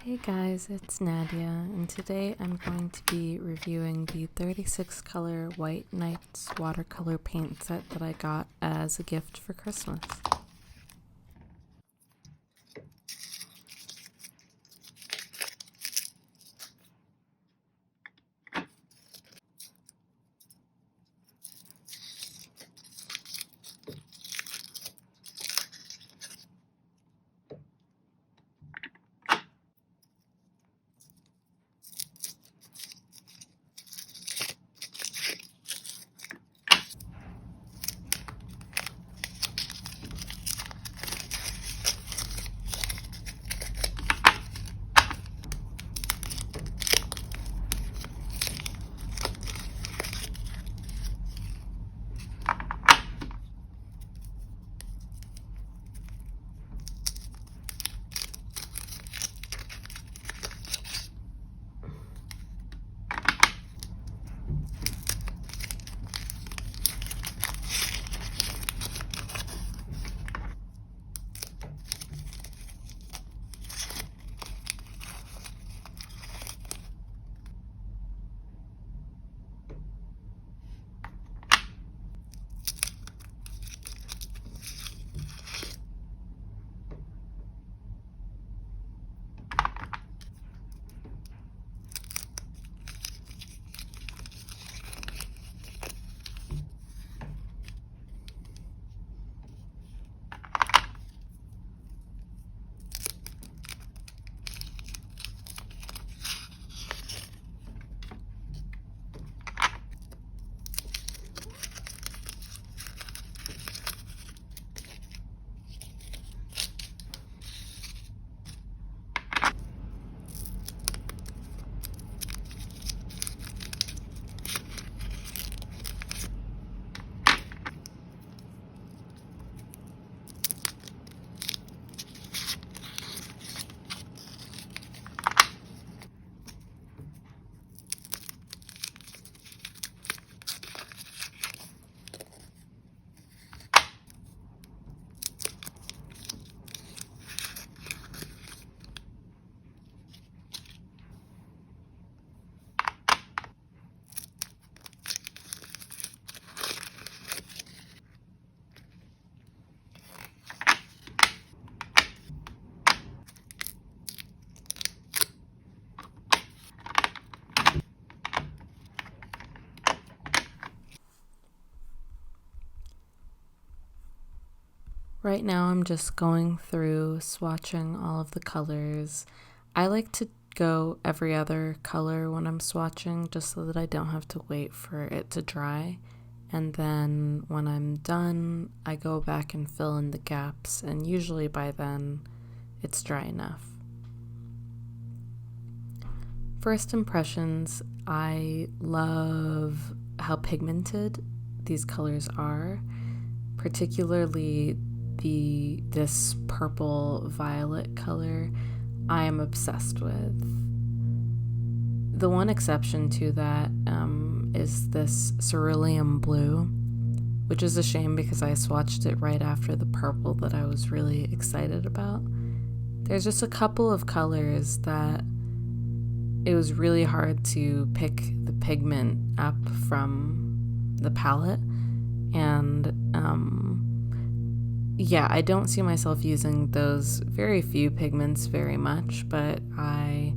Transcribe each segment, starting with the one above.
Hey guys, it's Nadia, and today I'm going to be reviewing the 36 color White Nights watercolor paint set that I got as a gift for Christmas. Right now I'm just going through swatching all of the colors. I like to go every other color when I'm swatching just so that I don't have to wait for it to dry. And then when I'm done, I go back and fill in the gaps, and usually by then it's dry enough. First impressions, I love how pigmented these colors are, particularly this purple violet color I am obsessed with. The one exception to that is this cerulean blue, which is a shame because I swatched it right after the purple that I was really excited about. There's just a couple of colors that it was really hard to pick the pigment up from the palette, and yeah, I don't see myself using those very few pigments very much, but I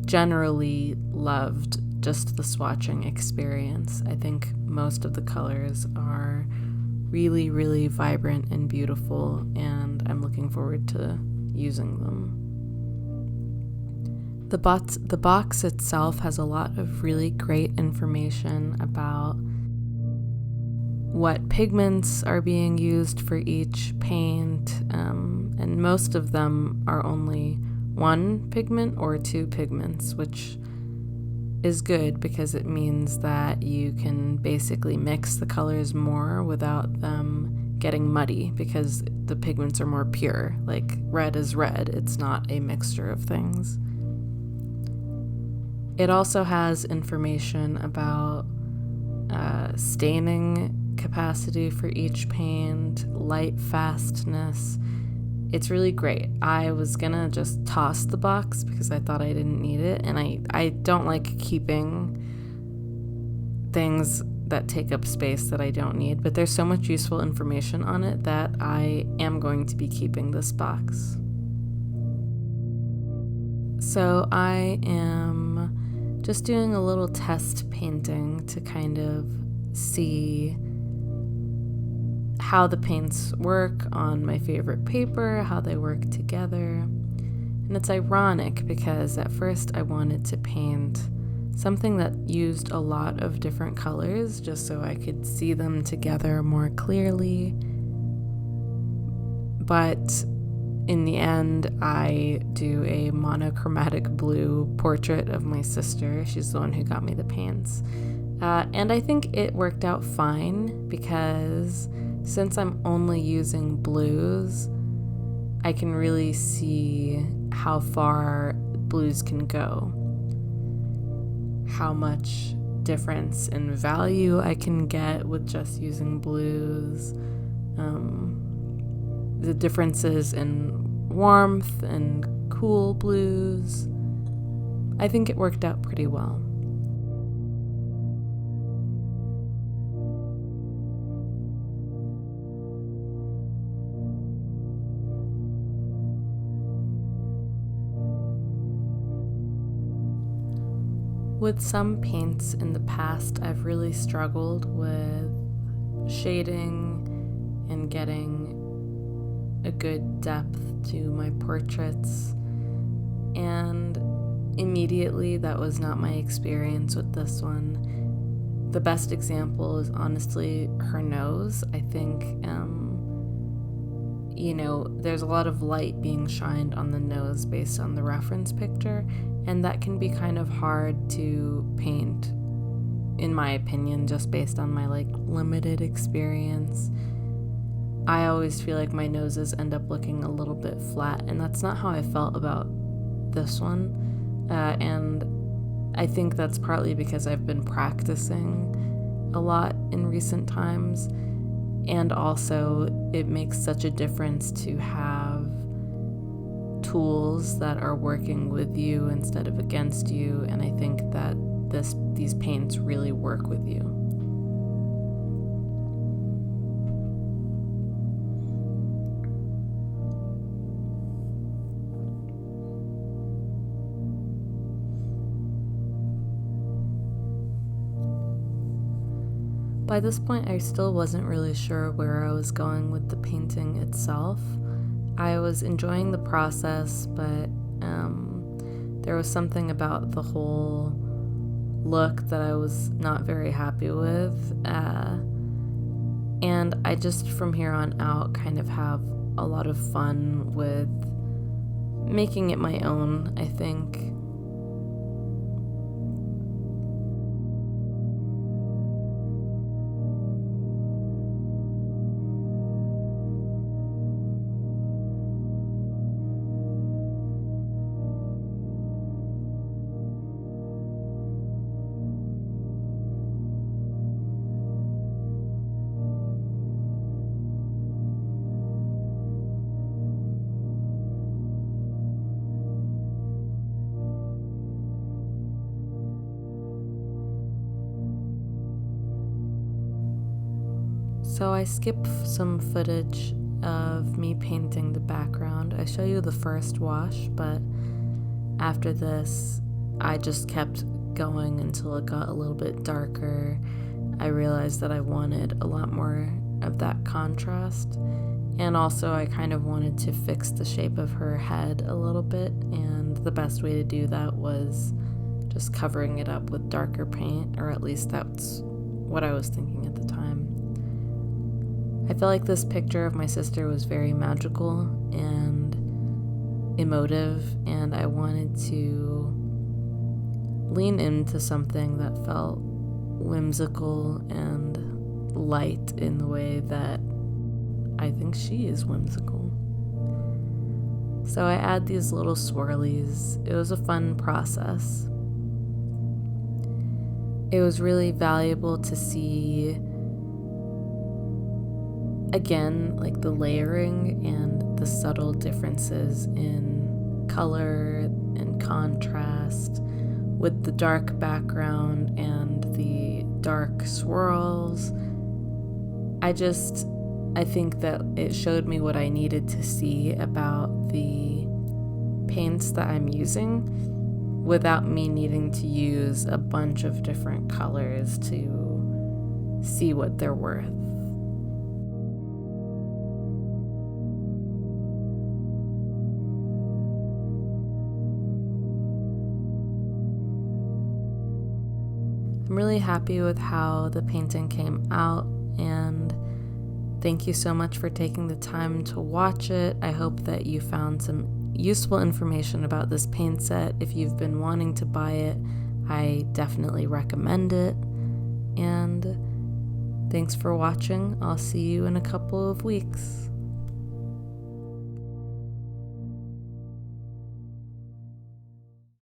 generally loved just the swatching experience. I think most of the colors are really, really vibrant and beautiful, and I'm looking forward to using them. The box itself has a lot of really great information about what pigments are being used for each paint, and most of them are only one pigment or two pigments, which is good because it means that you can basically mix the colors more without them getting muddy because the pigments are more pure. Like red is red, it's not a mixture of things. It also has information about staining capacity for each paint, light fastness, It's really great. I was gonna just toss the box because I thought I didn't need it, and I don't like keeping things that take up space that I don't need, but there's so much useful information on it that I am going to be keeping this box. So I am just doing a little test painting to kind of see how the paints work on my favorite paper, how they work together. And it's ironic because at first I wanted to paint something that used a lot of different colors just so I could see them together more clearly. But in the end, I do a monochromatic blue portrait of my sister. She's the one who got me the paints. And I think it worked out fine because since I'm only using blues, I can really see how far blues can go, how much difference in value I can get with just using blues, the differences in warmth and cool blues. I think it worked out pretty well. With some paints in the past, I've really struggled with shading and getting a good depth to my portraits, and immediately that was not my experience with this one. The best example is honestly her nose. I think, there's a lot of light being shined on the nose based on the reference picture, and that can be kind of hard to paint, in my opinion, just based on my limited experience. I always feel like my noses end up looking a little bit flat, and that's not how I felt about this one. And I think that's partly because I've been practicing a lot in recent times, and also it makes such a difference to have tools that are working with you instead of against you, and I think that these paints really work with you. By this point, I still wasn't really sure where I was going with the painting itself. I was enjoying the process, but there was something about the whole look that I was not very happy with. And I just, from here on out, kind of have a lot of fun with making it my own, I think. So I skip some footage of me painting the background. I show you the first wash, but after this, I just kept going until it got a little bit darker. I realized that I wanted a lot more of that contrast, and also I kind of wanted to fix the shape of her head a little bit, and the best way to do that was just covering it up with darker paint, or at least that's what I was thinking at the time. I feel like this picture of my sister was very magical and emotive, and I wanted to lean into something that felt whimsical and light in the way that I think she is whimsical. So I add these little swirlies. It was a fun process. It was really valuable to see, again, like the layering and the subtle differences in color and contrast with the dark background and the dark swirls. I think that it showed me what I needed to see about the paints that I'm using without me needing to use a bunch of different colors to see what they're worth. I'm really happy with how the painting came out, and thank you so much for taking the time to watch it. I hope that you found some useful information about this paint set. If you've been wanting to buy it, I definitely recommend it. And thanks for watching. I'll see you in a couple of weeks.